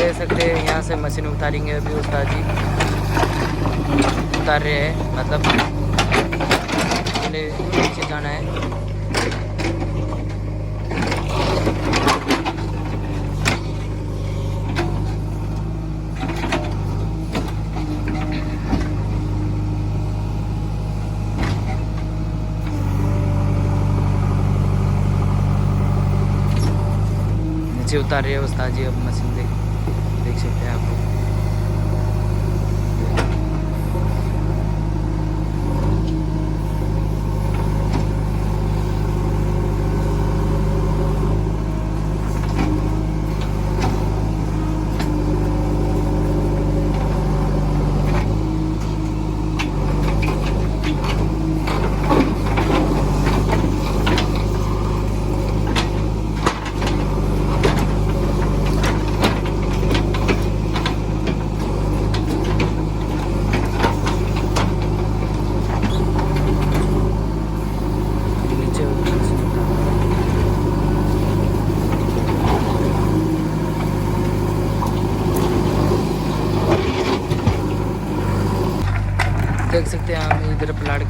देख सकते हैं यहाँ से मशीन उतारेंगे अभी उस्ताद जी उतार रहे हैं, मतलब पहले नीचे जाना है। नीचे उतार रहे हैं उस्ताद जी अब मशीन देख सकते हैं आप लोग। देख सकते हैं हम इधर प्लाट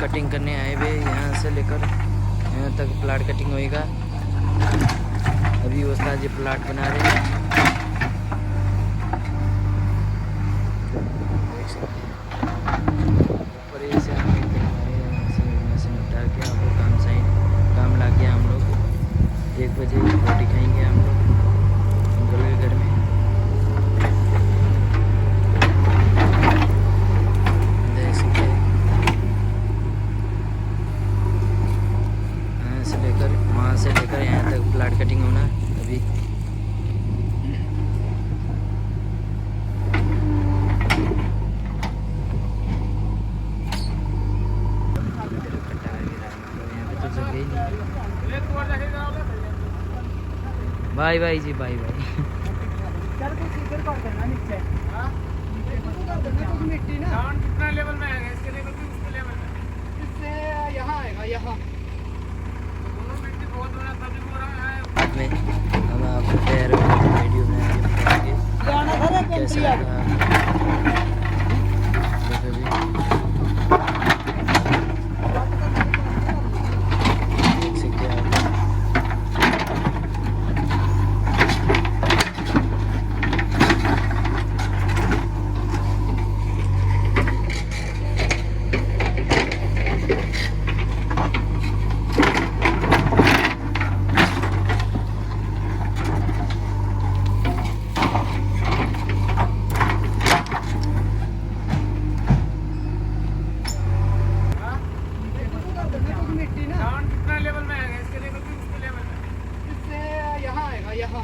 कटिंग करने आए हुए, यहाँ से लेकर यहाँ तक प्लाट कटिंग होएगा। अभी उस्ताद जी प्लाट बना रहे हैं। देख सकते हैं ऊपर से हम मशीन उतार के हम लोग काम ला के हम लोग 1 बजे रोटी खाएंगे हम लोग अंकल के घर में। वहाँ से लेकर यहाँ तक प्लाट कटिंग होना अभी। यहाँ पे तो जगह ही नहीं। बाय जी बाय। कितना लेवल में आएगा? इसके लेवल पे उसके लेवल में इससे यहाँ आएगा, यहाँ बाद में हम आपको तैयार वीडियो बनाएंगे कैसे देख सकते हैं आप। कितना लेवल में आएगा? इसके लेवल पे उसके लेवल में इससे यहाँ आएगा, यहाँ